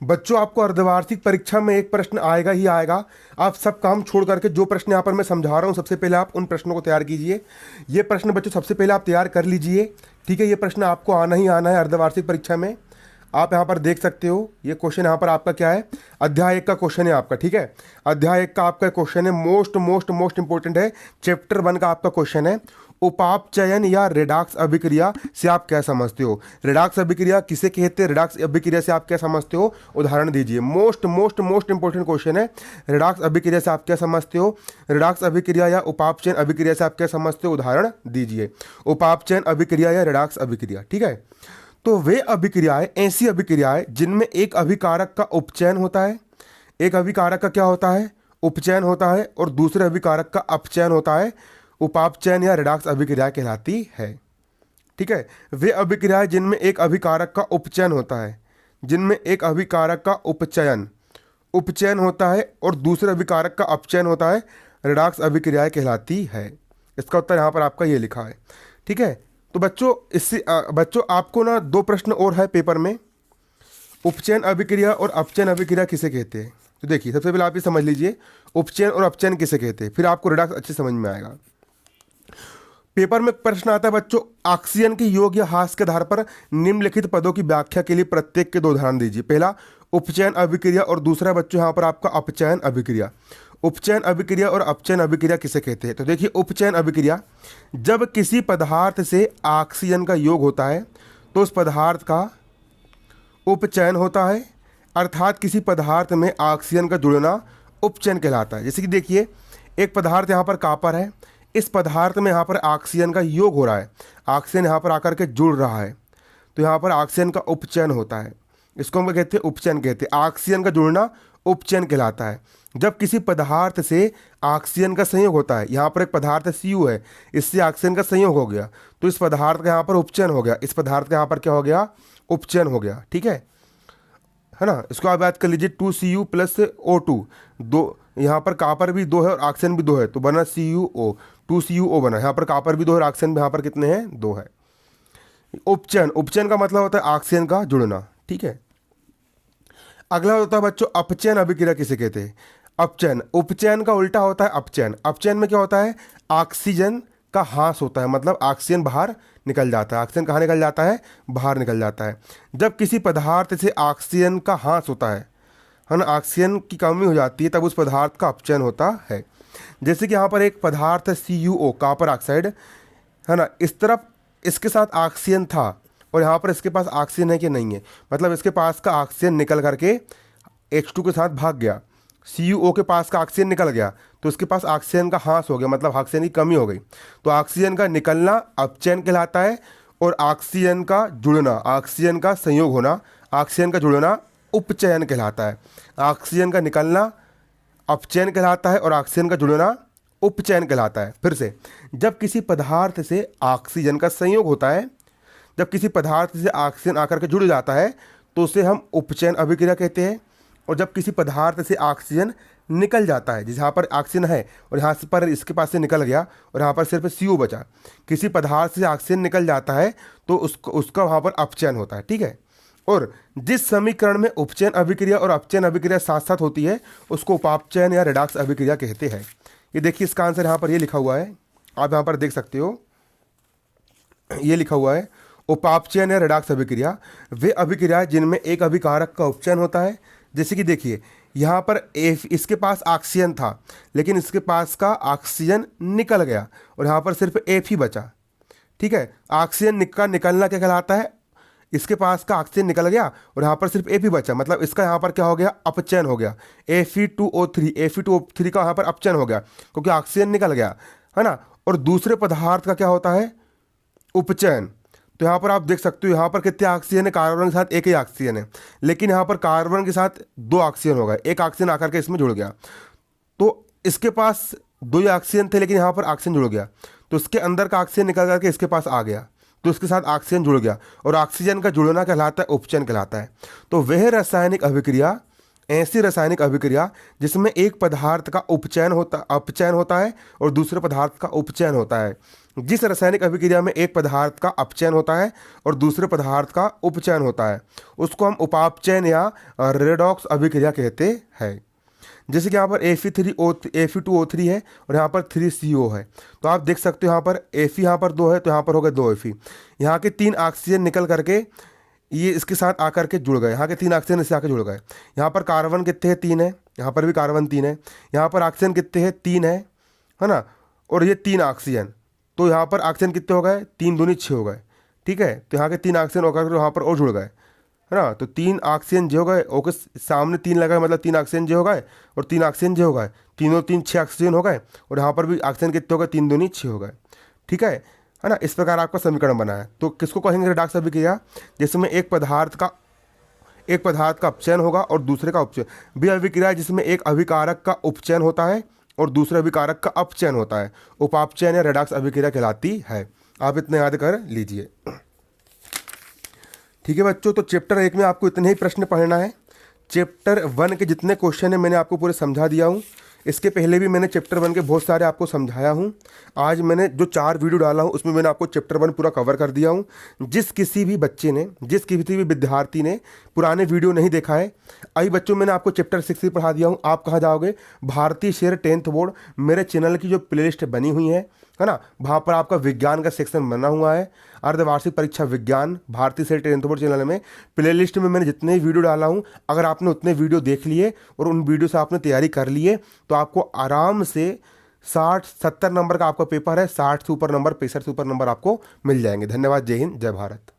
बच्चों आपको अर्धवार्षिक परीक्षा में एक प्रश्न आएगा ही आएगा। आप सब काम छोड़ करके जो प्रश्न यहाँ पर मैं समझा रहा हूँ सबसे पहले आप उन प्रश्नों को तैयार कीजिए। ये प्रश्न बच्चों सबसे पहले आप तैयार कर लीजिए, ठीक है। ये प्रश्न आपको आना ही आना है अर्धवार्षिक परीक्षा में। आप यहाँ पर देख सकते हो ये क्वेश्चन यहाँ पर आपका क्या है, अध्याय 1 का क्वेश्चन है आपका, ठीक है। अध्याय 1 का आपका क्वेश्चन है, मोस्ट इंपॉर्टेंट है। चैप्टर 1 का आपका क्वेश्चन है, उपापचयन या रेडॉक्स अभिक्रिया से आप क्या समझते हो। रेडॉक्स अभिक्रिया किसे कहते हैं, रेडॉक्स अभिक्रिया से आप क्या समझते हो, उदाहरण दीजिए। मोस्ट इंपॉर्टेंट क्वेश्चन है। रेडॉक्स अभिक्रिया से आप क्या समझते हो, रेडॉक्स अभिक्रिया या उपापचयन अभिक्रिया से आप क्या समझते हो, उदाहरण दीजिए। उपापचयन अभिक्रिया या रेडॉक्स अभिक्रिया, ठीक है। तो वे अभिक्रियाएं ऐसी अभिक्रियाएं जिनमें एक अभिकारक का उपचयन होता है, एक अभिकारक का क्या होता है, उपचयन होता है, और दूसरे अभिकारक का अपचयन होता है, उपापचयन या रेडॉक्स अभिक्रिया कहलाती है, ठीक है। वे अभिक्रियाएं जिनमें एक अभिकारक का उपचयन होता है, जिनमें एक अभिकारक का उपचयन होता है और दूसरे अभिकारक का अपचयन होता है, रेडॉक्स अभिक्रियाएं कहलाती है। इसका उत्तर यहाँ पर आपका ये लिखा है, ठीक है। तो बच्चों इससे बच्चों आपको ना 2 प्रश्न और है पेपर में, उपचयन अभिक्रिया और अपचयन अभिक्रिया किसे कहते हैं। तो देखिए सबसे पहले आप ये समझ लीजिए उपचयन और अपचयन किसे कहते हैं, फिर आपको रेडॉक्स अच्छे समझ में आएगा। पेपर में प्रश्न आता है बच्चों, ऑक्सीजन के योग या ह्रास के आधार पर निम्नलिखित पदों की व्याख्या के लिए प्रत्येक के 2 उदाहरण दीजिए। पहला उपचयन अभिक्रिया और दूसरा बच्चों यहाँ पर आपका अपचयन अभिक्रिया। उपचयन अभिक्रिया और अपचयन अभिक्रिया किसे कहते हैं। तो देखिए उपचयन अभिक्रिया, जब किसी पदार्थ से ऑक्सीजन का योग होता है तो उस पदार्थ का उपचयन होता है, अर्थात किसी पदार्थ में ऑक्सीजन का जुड़ना उपचयन कहलाता है। जैसे कि देखिए एक पदार्थ यहाँ पर कॉपर है, इस पदार्थ में यहाँ पर ऑक्सीजन का योग हो रहा है, ऑक्सीजन यहाँ पर आकर के जुड़ रहा है, तो यहाँ पर ऑक्सीजन का उपचयन होता है। इसको हम कहते हैं उपचयन कहते हैं। ऑक्सीजन का जुड़ना उपचयन कहलाता है। जब किसी पदार्थ से ऑक्सीजन का संयोग होता है, यहाँ पर एक पदार्थ Cu है, इससे ऑक्सीजन का संयोग हो गया तो इस पदार्थ का यहाँ पर उपचयन हो गया, इस पदार्थ का यहाँ पर क्या हो गया, उपचयन हो गया, ठीक है ना। इसको आप याद कर लीजिए 2Cu + O2, दो यहाँ पर कॉपर भी 2 है और ऑक्सीजन भी 2 है तो बना CuO, 2CuO बना। यहाँ पर कॉपर भी 2 है और ऑक्सीजन भी यहाँ पर कितने हैं, 2 है। उपचयन का मतलब होता है ऑक्सीजन का जुड़ना, ठीक है। अगला होता है बच्चों अपचयन अभिक्रिया किसे कहते हैं। अपचयन, उपचयन का उल्टा होता है अपचयन। अपचयन में क्या होता है, ऑक्सीजन का ह्रास होता है, मतलब ऑक्सीजन बाहर निकल जाता है। ऑक्सीजन कहाँ निकल जाता है, बाहर निकल जाता है। जब किसी पदार्थ से ऑक्सीजन का ह्रास होता है ना, ऑक्सीजन की कमी हो जाती है, तब उस पदार्थ का अपचयन होता है। जैसे कि यहाँ पर एक पदार्थ है CuO, कॉपर ऑक्साइड है ना, इस तरफ इसके साथ ऑक्सीजन था और यहाँ पर इसके पास ऑक्सीजन है कि नहीं है, मतलब इसके पास का ऑक्सीजन निकल करके H2 के साथ भाग गया, CuO के पास का ऑक्सीजन निकल गया तो इसके पास ऑक्सीजन का ह्रास हो गया, मतलब ऑक्सीजन की कमी हो गई। तो ऑक्सीजन का निकलना अपचयन कहलाता है और ऑक्सीजन का जुड़ना, ऑक्सीजन का संयोग होना, ऑक्सीजन का जुड़ना उपचयन कहलाता है। ऑक्सीजन का निकलना अपचयन कहलाता है और ऑक्सीजन का जुड़ना उपचयन कहलाता है। फिर से, जब किसी पदार्थ से ऑक्सीजन का संयोग होता है, जब किसी पदार्थ से ऑक्सीजन आकर के जुड़ जाता है तो उसे हम उपचयन अभिक्रिया कहते हैं। और जब किसी पदार्थ से ऑक्सीजन निकल जाता है, जहाँ पर ऑक्सीजन है और यहाँ पर इसके पास से निकल गया और यहाँ पर सिर्फ CO बचा, किसी पदार्थ से ऑक्सीजन निकल जाता है तो उसका वहाँ पर अपचयन होता है, ठीक है। और जिस समीकरण में उपचयन अभिक्रिया और अपचयन अभिक्रिया साथ साथ होती है उसको उपापचयन या रेडॉक्स अभिक्रिया कहते हैं। ये देखिए इसका आंसर यहाँ पर ये लिखा हुआ है, आप यहाँ पर देख सकते हो, ये लिखा हुआ है उपापचयन या रेडॉक्स अभिक्रिया वे अभिक्रिया जिनमें एक अभिकारक का उपचयन होता है। जैसे कि देखिए यहाँ पर इसके पास ऑक्सीजन था लेकिन इसके पास का ऑक्सीजन निकल गया और यहाँ पर सिर्फ F ही बचा, ठीक है। ऑक्सीजन का निकलना क्या कहलाता है, इसके पास का ऑक्सीजन निकल गया और यहाँ पर सिर्फ F ही बचा, मतलब इसका यहाँ पर क्या हो गया, अपचयन हो गया। Fe2O3 का यहाँ पर अपचयन हो गया क्योंकि ऑक्सीजन निकल गया, है ना। और दूसरे पदार्थ का क्या होता है, उपचयन। तो यहाँ पर आप देख सकते हो यहाँ पर कितने ऑक्सीजन है, कार्बन के साथ एक ही ऑक्सीजन है, लेकिन यहाँ पर कार्बन के साथ 2 ऑक्सीजन हो गए, एक ऑक्सीजन आकर के इसमें जुड़ गया। तो इसके पास 2 ही ऑक्सीजन थे लेकिन यहाँ पर ऑक्सीजन जुड़ गया तो इसके अंदर का ऑक्सीजन निकल करके इसके पास आ गया तो इसके साथ ऑक्सीजन जुड़ गया और ऑक्सीजन का जुड़ना कहलाता है उपचयन कहलाता है। तो वह रासायनिक अभिक्रिया ऐसी रासायनिक अभिक्रिया जिसमें एक पदार्थ का अपचयन होता है और दूसरे पदार्थ का उपचयन होता है। जिस रासायनिक अभिक्रिया में एक पदार्थ का अपचयन होता है और दूसरे पदार्थ का उपचयन होता है उसको हम उपापचयन या रेडॉक्स अभिक्रिया कहते हैं। जैसे कि यहाँ पर Fe2O3 है और यहाँ पर 3CO है, तो आप देख सकते हो यहाँ पर Fe यहाँ पर 2 है तो यहाँ पर हो गए 2 Fe। यहाँ के 3 ऑक्सीजन निकल करके ये इसके साथ आकर के जुड़ गए, यहाँ के 3 ऑक्सीजन इससे आकर जुड़ गए। यहाँ पर कार्बन कितने हैं 3 है, यहाँ पर भी कार्बन 3 है, यहाँ पर ऑक्सीजन कितने हैं 3 है ना, और ये 3 ऑक्सीजन, तो यहाँ पर ऑक्सीजन कितने हो गए 3 दूनी 6 हो गए। ठीक है, तो यहाँ के 3 ऑक्सीजन होकर यहाँ पर और जुड़ गए, है ना। तो 3 ऑक्सीजन जो हो गए, ओके सामने 3 लगा मतलब 3 ऑक्सीजन जो हो गए और 3 ऑक्सीजन जो हो गए, तीनों 3 6 ऑक्सीजन हो गए और यहाँ पर भी ऑक्सीजन कितने हो गए 3 दूनी 6 हो गए। ठीक है ना। इस प्रकार आपका समीकरण बना है। तो किसको कहेंगे रेडॉक्स अभिक्रिया? जिसमें एक पदार्थ का अपचयन होगा और दूसरे का उपचयन। बी अभिक्रिया जिसमें एक अभिकारक का उपचयन होता है और दूसरे अभिकारक का अपचयन होता है, उपापचयन या रेडॉक्स अभिक्रिया कहलाती है। आप इतने याद कर लीजिए। ठीक है बच्चों, तो चैप्टर 1 में आपको इतने ही प्रश्न पढ़ना है। चैप्टर 1 के जितने क्वेश्चन हैं मैंने आपको पूरे समझा दिया हूँ। इसके पहले भी मैंने चैप्टर 1 के बहुत सारे आपको समझाया हूँ। आज मैंने जो 4 वीडियो डाला हूँ उसमें मैंने आपको चैप्टर 1 पूरा कवर कर दिया हूँ। जिस किसी भी बच्चे ने, जिस किसी भी विद्यार्थी ने पुराने वीडियो नहीं देखा है, आई बच्चों मैंने आपको चैप्टर 6 भी पढ़ा दिया हूँ। आप कहाँ जाओगे? भारतीय शेर 10th बोर्ड मेरे चैनल की जो प्लेलिस्ट बनी हुई है ना, वहाँ पर आपका विज्ञान का सेक्शन बना हुआ है। अर्धवार्षिक परीक्षा विज्ञान भारतीय शेर 10th बोर्ड चैनल में प्लेलिस्ट में मैंने जितने वीडियो डाला हूँ, अगर आपने उतने वीडियो देख लिए और उन वीडियो से आपने तैयारी कर लिए तो आपको आराम से 60-70 नंबर का आपका पेपर है, 60 से ऊपर नंबर, 65 से ऊपर नंबर आपको मिल जाएंगे। धन्यवाद। जय हिंद, जय भारत।